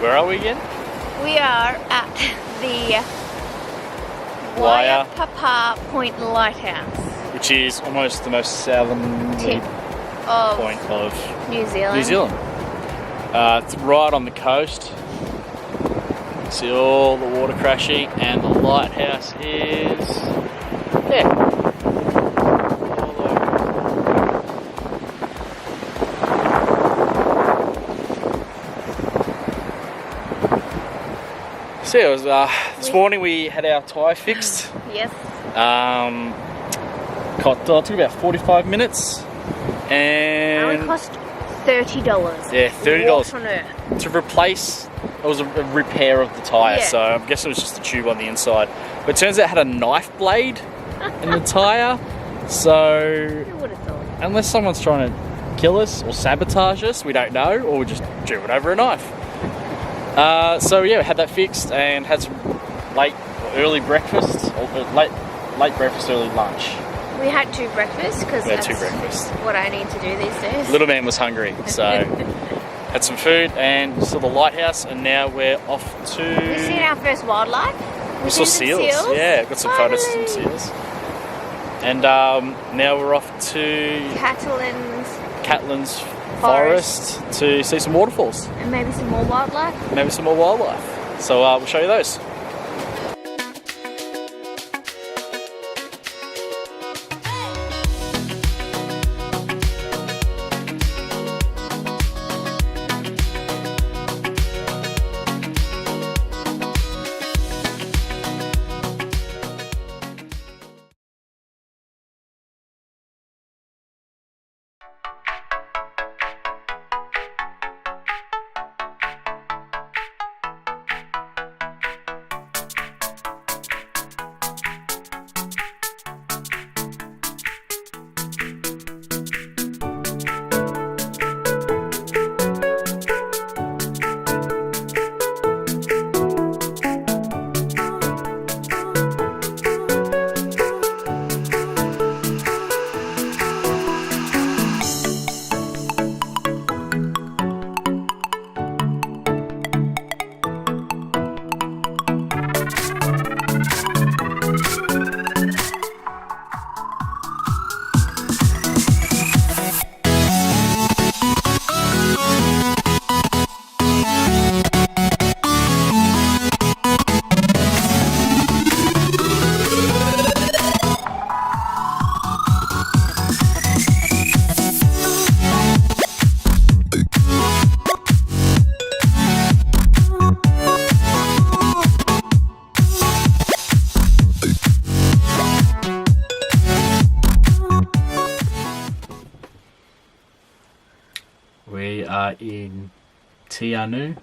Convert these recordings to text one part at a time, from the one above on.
Where are we again? We are at the Waipapa Point Lighthouse, Which is almost the most southern tip of point of New Zealand. It's right on the coast. See all the water crashing, and the lighthouse is there. All over. So yeah, it was, this morning we had our tyre fixed. Yes. Took about 45 minutes, and Only cost $30. Yeah, $30 What on earth? to replace. It was a repair of the tyre, Yeah. so I guess it was just a tube on the inside. But it turns out it had a knife blade in the tyre, so Who would have thought? unless someone's trying to kill us or sabotage us, we don't know, or we just drew it over a knife. So yeah, we had that fixed and had some early breakfast, or late breakfast, early lunch. We had 2 breakfasts because We had that's 2 breakfasts. what I need to do these days. Little man was hungry, so had some food and saw the lighthouse, and now we're off to... We've seen our first wildlife. We saw seen seals. some Yeah, got some photos of some Finally. seals. And now we're off to Catlin's Forest to see some waterfalls, and maybe some more wildlife. maybe some more wildlife. So we'll show you those. We are in Te Anau,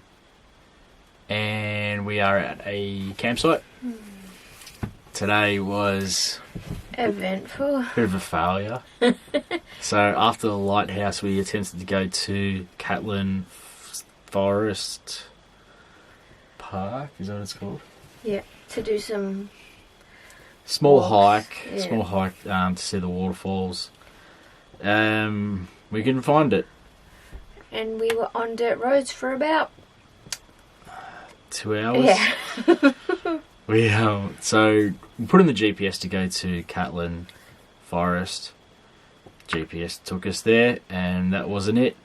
and we are at a campsite. Today was Eventful. a bit of a failure. So after the lighthouse, we attempted to go to Catlin Forest Park. Is that what it's called? Yeah, to do some Small walks, hike. yeah. Small hike to see the waterfalls. We couldn't find it. and we were on dirt roads for about 2 hours. Yeah. So we put in the GPS to go to Catlin Forest. GPS took us there, and that wasn't it.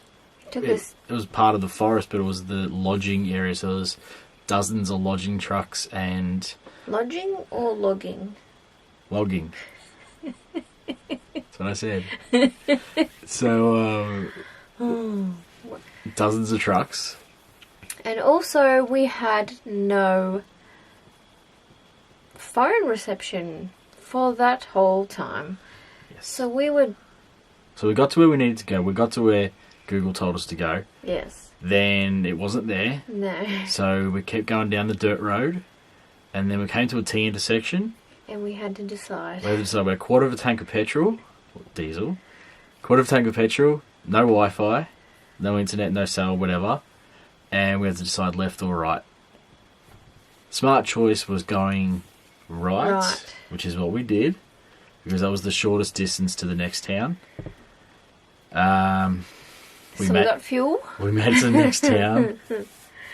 It was part of the forest, but it was the lodging area, so there was dozens of lodging trucks and... Lodging or logging? Logging. That's what I said. So, dozens of trucks. And also we had no phone reception for that whole time. Yes. So we would... So we got to where we needed to go. We got to where Google told us to go. Yes. Then it wasn't there. No. So we kept going down the dirt road. And then we came to a T intersection. And we had to decide. We had to decide about a quarter of a tank of petrol, or diesel, quarter of a tank of petrol, no Wi-Fi, no internet, no cell, whatever. And we had to decide left or right. Smart choice was going right, which is what we did, because that was the shortest distance to the next town. We got fuel. We made it to the next town.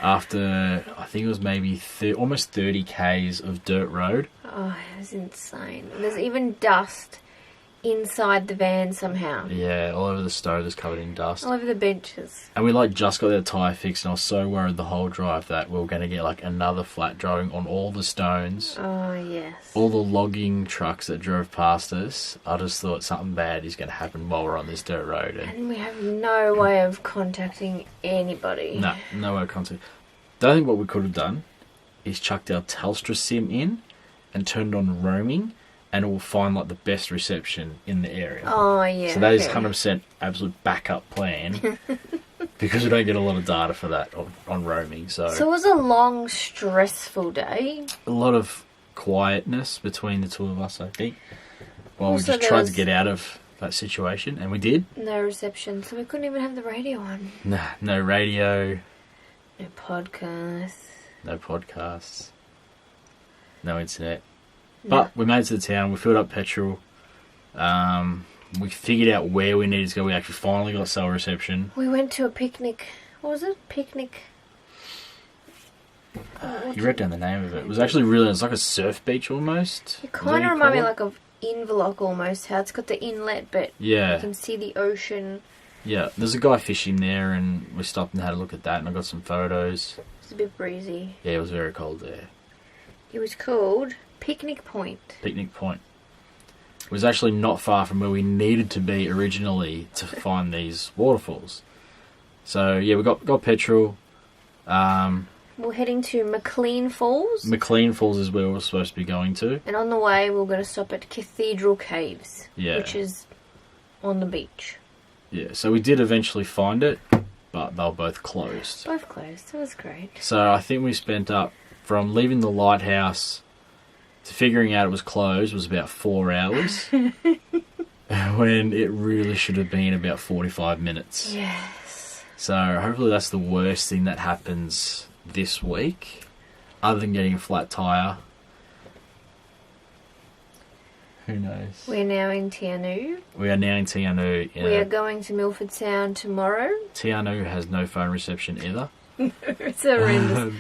after, I think it was maybe almost 30 k's of dirt road. Oh, it was insane. There's even dust inside the van somehow. Yeah, all over the stove is covered in dust. All over the benches. And we just got their tyre fixed, and I was so worried the whole drive that we were going to get another flat driving on all the stones. Oh, yes. All the logging trucks that drove past us. I just thought something bad is going to happen while we're on this dirt road. And we have no way of contacting anybody. No way of contacting. The only thing what we could have done is chucked our Telstra SIM in and turned on roaming, and it will find the best reception in the area. Oh, yeah. So that is 100% absolute backup plan because we don't get a lot of data for that on roaming. So it was a long, stressful day. a lot of quietness between the two of us, I think. While Also, we just tried to get out of that situation, and we did. No reception, so we couldn't even have the radio on. No radio. No podcasts. No podcasts. No internet. But we made it to the town, we filled up petrol, we figured out where we needed to go. We actually finally got cell reception. We went to a picnic. What was it? Picnic? You wrote down the name of it. It was actually it's like a surf beach almost. It kind of reminded me of Inverloch almost, how it's got the inlet, but you can see the ocean. Yeah, there's a guy fishing there, and we stopped and had a look at that, and I got some photos. It was a bit breezy. Yeah, it was very cold there. It was called Picnic Point. Picnic Point. It was actually not far from where we needed to be originally to find these waterfalls. So, yeah, we got petrol. We're heading to McLean Falls. McLean Falls is where we're supposed to be going to. And on the way, we're going to stop at Cathedral Caves, which is on the beach. Yeah, so we did eventually find it, but they were both closed. Both closed. It was great. So I think we spent up from leaving the lighthouse to figuring out it was closed was about 4 hours. When it really should have been about 45 minutes. Yes. So hopefully that's the worst thing that happens this week, other than getting a flat tyre. Who knows? We're now in Te Anau. We are now in Te Anau. We are going to Milford Sound tomorrow. Te Anau has no phone reception either. It's horrendous.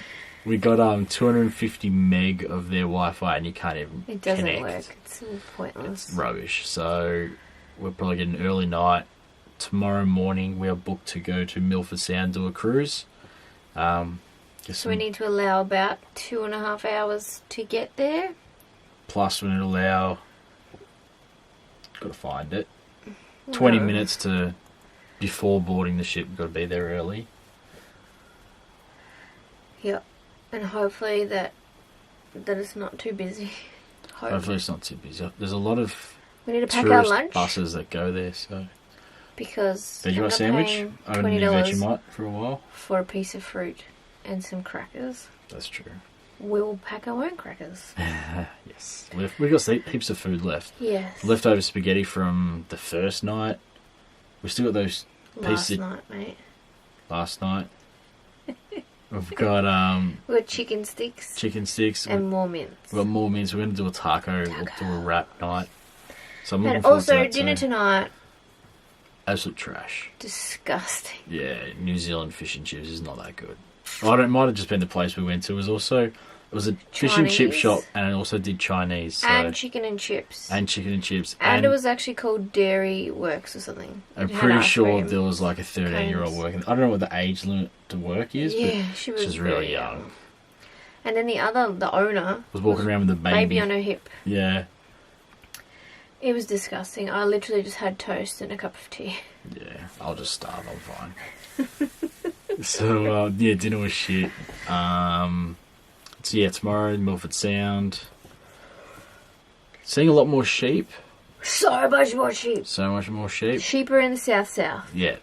We got 250 meg of their Wi-Fi, and you can't even It doesn't connect. work. It's all pointless. It's rubbish. So we're probably getting an early night. Tomorrow morning we are booked to go to Milford Sound, do a cruise. So we need to allow about 2.5 hours to get there. Plus we need to allow... Got to find it. 20 minutes to before boarding the ship. We've got to be there early. Yep. And hopefully that it's not too busy. Hopefully it's not too busy. There's a lot of we need to pack our lunch buses that go there, so... Because Vegemite sandwich? I haven't had Vegemite for a while. For a piece of fruit and some crackers. That's true. We'll pack our own crackers. Yes. We've got heaps of food left. Yes. Leftover spaghetti from the first night. We've still got those pieces... Last night, mate. Last night. We've got... We've got chicken sticks. Chicken sticks. And more mince. We've got more mince. We're going to do a taco. We'll do a wrap night. So I'm looking and forward also to that dinner too. tonight. Absolute trash. Disgusting. Yeah, New Zealand fish and chips is not that good. It might have just been the place we went to. It was a fish and chip shop, and it also did Chinese. So. And chicken and chips. And chicken and chips. And it was actually called Dairy Works or something. I'm pretty sure there was like a 13-year-old working. I don't know what the age limit to work is, yeah, but she was really young. And then the owner... was walking around with a baby on her hip. Yeah. It was disgusting. I literally just had toast and a cup of tea. Yeah, I'll just starve. I'm fine. So, dinner was shit. So, tomorrow, Milford Sound. Seeing a lot more sheep. So much more sheep. So much more sheep. Sheep are in the south. Yeah,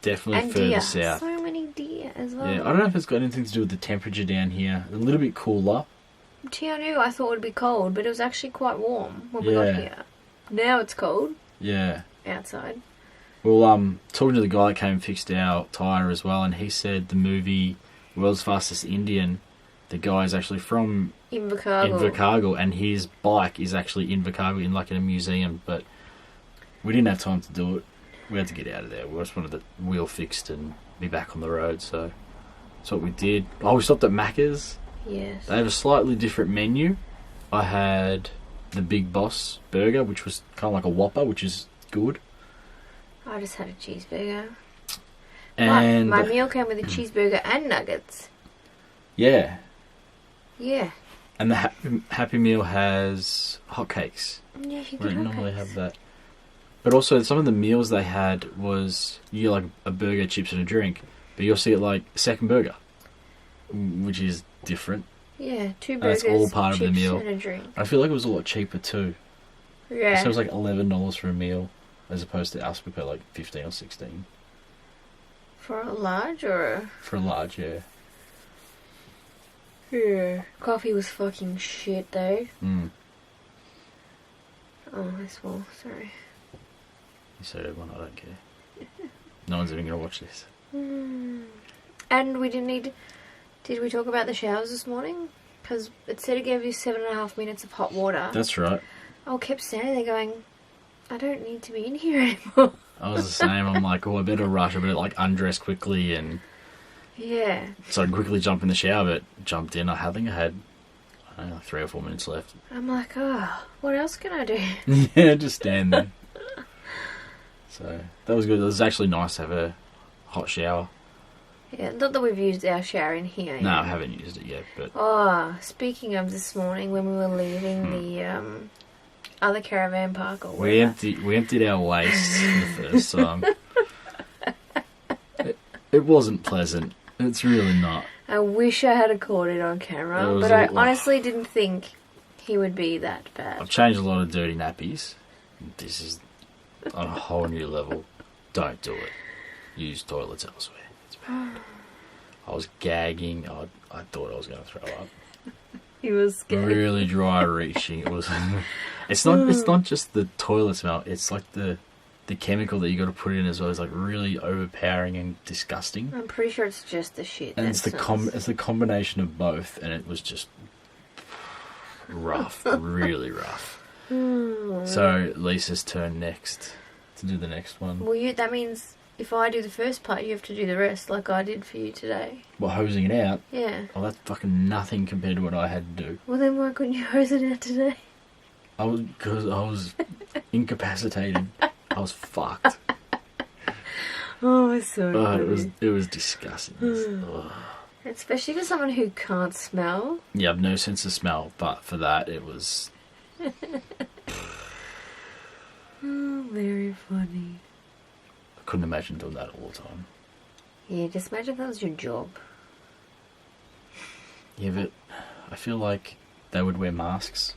definitely and further deer. south. So many deer as well. Yeah, I don't know if it's got anything to do with the temperature down here. A little bit cooler. Te Anau I thought would be cold, but it was actually quite warm when we got here. Now it's cold. Yeah. Outside. Well, talking to the guy that came and fixed our tyre as well, and he said the movie World's Fastest Indian, the guy is actually from Invercargill, and his bike is actually Invercargill in a museum, but we didn't have time to do it. We had to get out of there. We just wanted the wheel fixed and be back on the road, so That's what we did. Oh, we stopped at Macca's. Yes. They have a slightly different menu. I had the Big Boss burger, which was kind of like a Whopper, which is good. I just had a cheeseburger. And my meal came with a cheeseburger and nuggets. Yeah. Yeah. And the Happy Meal has hotcakes. Yeah, you We could don't normally have that. But also, some of the meals they had was, you get like a burger, chips and a drink, but you also get like a second burger, which is different. Yeah, 2 burgers, that's all part of the chips meal. and a drink. I feel like it was a lot cheaper too. Yeah. So it was like $11 for a meal, as opposed to us, we pay like 15 or 16. For a large or For a large, yeah. Yeah. Coffee was fucking shit though. Mm. Oh, I swore. Sorry. You said everyone, I don't care. No one's even going to watch this. And we didn't need... Did we talk about the showers this morning? Because it said it gave you 7.5 minutes of hot water. That's right. I kept standing there going, I don't need to be in here anymore. I was the same. I'm like, oh, I better rush. I better like undress quickly, and Yeah. so I quickly jumped in the shower. But jumped in. I think I had, I don't know, like 3 or 4 minutes left. I'm like, oh, what else can I do? Yeah, just stand there. So that was good. It was actually nice to have a hot shower. Yeah, not that we've used our shower in here. No, I haven't used it yet. But oh, speaking of this morning when we were leaving the other caravan park, or we emptied our waste for the first time. It wasn't pleasant. It's really not. I wish I had caught it on camera, but I honestly didn't think he would be that bad. I've changed a lot of dirty nappies. This is on a whole new level. Don't do it. Use toilets elsewhere. It's bad. I was gagging. I thought I was going to throw up. He was scared. Really dry reaching. It was. It's not just the toilet smell. It's like the chemical that you got to put in as well. It's like really overpowering and disgusting. I'm pretty sure it's just the shit. And it's the combination of both, and it was just rough, really rough. So Lisa's turn next to do the next one. Well, that means if I do the first part, you have to do the rest, like I did for you today. Well, hosing it out. Yeah. Oh, that's fucking nothing compared to what I had to do. Well, then why couldn't you hose it out today? Because I was incapacitated. I was fucked. Oh, it's so good. It was disgusting. Especially for someone who can't smell. Yeah, I've no sense of smell, but for that, it was. Oh, very funny. I couldn't imagine doing that all the time. Yeah, just imagine that was your job. Yeah, but I feel like they would wear masks.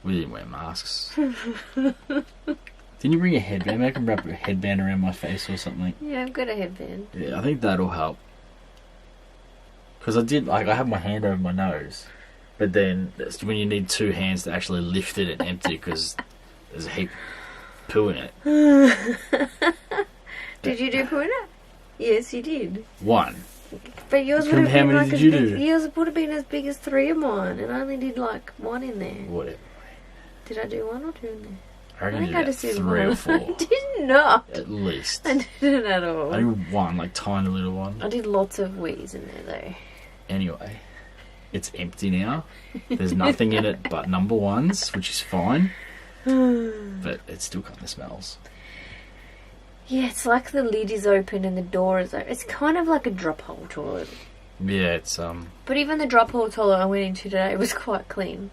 We didn't wear masks. Didn't you bring a headband? Maybe I can wrap a headband around my face or something. Yeah, I've got a headband. Yeah, I think that'll help. Because I have my hand over my nose. But then, that's when you need 2 hands to actually lift it and empty it, because there's a heap of poo in it. Did you do poo in it? Yes, you did. 1. But yours would have How been many like did you do? Yours would have been as big as 3 of mine, and I only did like 1 in there. Whatever. Did I do 1 or 2 in there? I reckon you did about 3 1. or 4. I did not. At least. I didn't at all. I did 1, like tiny little one. I did lots of wheeze in there though. Anyway, it's empty now. There's nothing in it but number 1s, which is fine. But it still kind of smells. Yeah, it's like the lid is open and the door is open. It's kind of like a drop hole toilet. Yeah, it's But even the drop hole toilet I went into today was quite clean.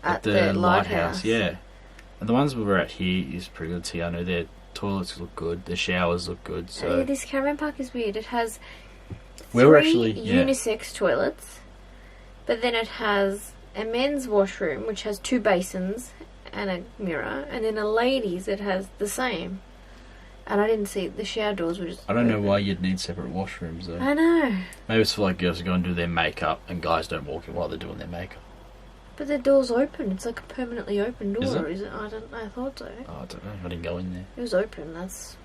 At the lighthouse. Yeah. And the ones we were at here is pretty good. Te Anau, their toilets look good, their showers look good. So yeah, this caravan park is weird. It has we were actually unisex toilets, but then it has a men's washroom which has 2 basins and a mirror, and then a ladies that has the same. And I didn't see the shower doors were just. I don't know why you'd need separate washrooms though. I know. Maybe it's for like girls to go and do their makeup, and guys don't walk in while they're doing their makeup. But the door's open. It's like a permanently open door. Is it? I thought so. Oh, I don't know. I didn't go in there. It was open. That's.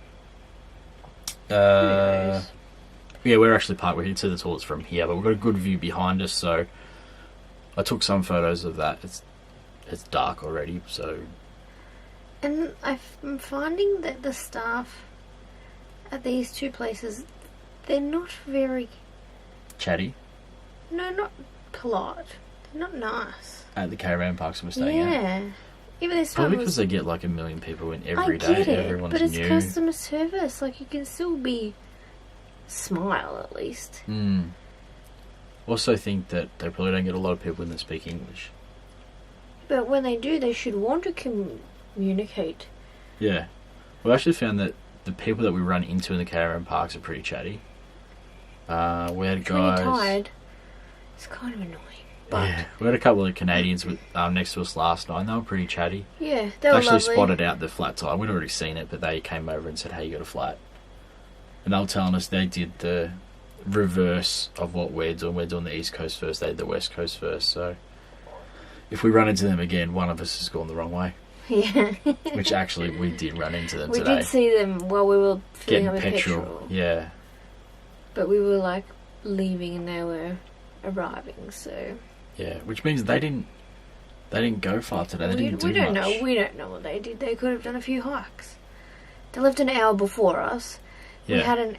Yeah, we're actually parked. We can see the toilets from here, but we've got a good view behind us. So I took some photos of that. It's dark already, so. And I'm finding that the staff at these 2 places, they're not very chatty No, not polite. They're not nice. at the caravan parks we're staying at. Yeah. Even this Probably one because was... they get like 1 million people in I every day. get it, Everyone's but it's new. customer service. Like, you can still be... Smile, at least. Also think that they probably don't get a lot of people when they speak English. But when they do, they should want to communicate. Yeah. We actually found that the people that we run into in the caravan parks are pretty chatty. We had When you're guys... tired, it's kind of annoying. But Yeah, we had a couple of Canadians with next to us last night, and they were pretty chatty. yeah, They they were actually lovely. spotted out the flat tire. We'd already seen it, but they came over and said, "Hey, you got a flat?" And they were telling us they did the reverse of what we're doing. We're doing the East Coast first, they did the West Coast first. So if we run into them again, one of us has gone the wrong way. Yeah. Which actually we did run into them We today. did see them while we were filling Getting up with petrol. petrol. Yeah. But we were like leaving and they were arriving, so... Yeah, which means they didn't go far today. They didn't do we don't much. know. We don't know what they did. They could have done a few hikes. They left an hour before us. Yeah. We had an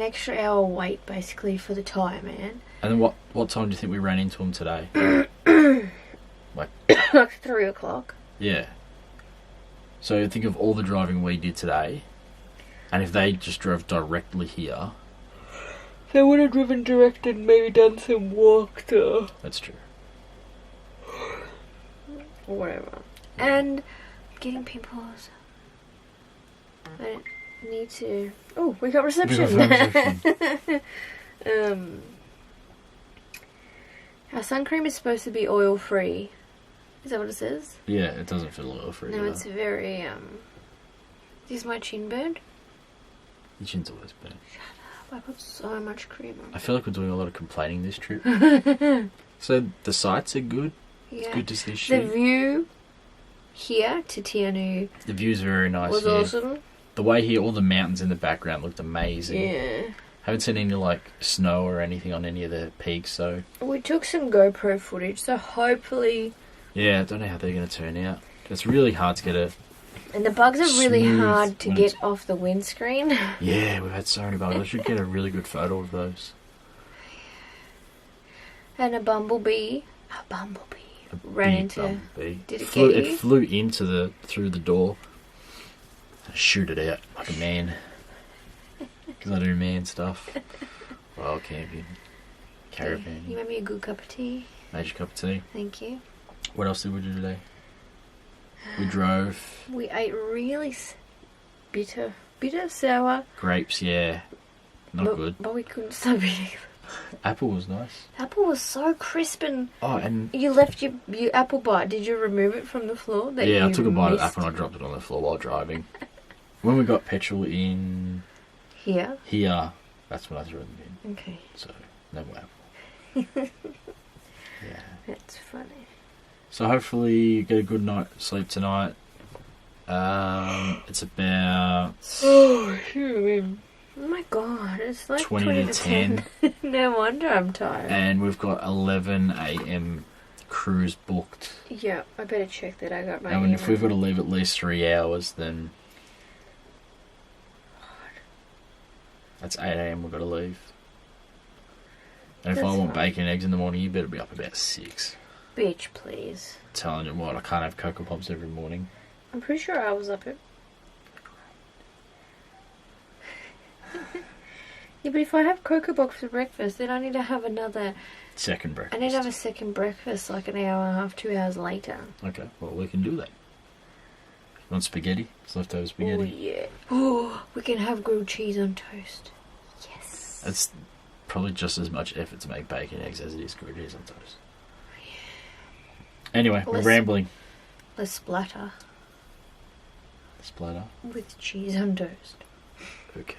extra hour wait basically for the tyre man. And then what time do you think we ran into them today? Like Like 3 o'clock. Yeah. So think of all the driving we did today, and if they just drove directly here... They would have driven direct and maybe done some walk though. That's true. Or whatever. And getting pimples. I don't need to... Oh, we got reception. Our sun cream is supposed to be oil free. Is that what it says? Yeah, it doesn't feel oil free. No, either. it's very Is my chin burned? Your chin's always burnt. I put so much cream on. I feel like we're doing a lot of complaining this trip. So the sights are good. Yeah. It's good to see The shit. view here to Te Anau The view's very nice was here. awesome. The way here, all the mountains in the background looked amazing. Yeah. Haven't seen any like snow or anything on any of the peaks, so We took some GoPro footage, so hopefully... yeah, I don't know how they're going to turn out. It's really hard to get a... And the bugs are really Smooth hard to when get it's- off the windscreen. Yeah, we've had so many bugs. I should get a really good photo of those. And a bumblebee A ran big into... bumblebee. Did it flew, get you? It flew through the door. I shoot it out like a man. Because I do man stuff. Wild camping. Caravan. You made me a good cup of tea. Made you a cup of tea. Thank you. What else did we do today? We drove. We ate really bitter, sour. Grapes, yeah. Not good. But we couldn't stop eating. Apple was nice. Apple was so crisp and... Oh, and You left your apple bite. Did you remove it from the floor? That yeah, I you took a bite of missed? apple and I dropped it on the floor while driving. When we got petrol in Here? here, that's when I threw it in the bin. Okay. So, no more apple. Yeah. That's funny. So hopefully you get a good night's sleep tonight. It's about Oh my god, it's like 20 20 to to 10. No wonder I'm tired. and we've got 11 a.m. cruise booked. Yeah, I better check that I got my And if email. we've got to leave at least 3 hours, then that's 8 a.m. we've got to leave. And if I That's want fine. bacon and eggs in the morning, you better be up about 6. Bitch, please. Telling you what, I can't have Cocoa Pops every morning. I'm pretty sure I was up at... Yeah, but if I have Cocoa Box for breakfast, then I need to have another... Second breakfast. I need to have a second breakfast like an hour and a half, 2 hours later. Okay, well, we can do that. You want spaghetti? It's leftover spaghetti. Oh, yeah. Oh, we can have grilled cheese on toast. Yes. It's probably just as much effort to make bacon and eggs as it is grilled cheese on toast. Anyway, we're Less- rambling. Let's splatter Splatter. with cheese on toast. Okay.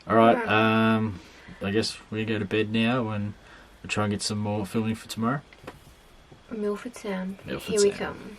Alright, Alright. I guess we go to bed now and we'll try and get some more filming for tomorrow. Milford Sound. Milford Here we Sound. come.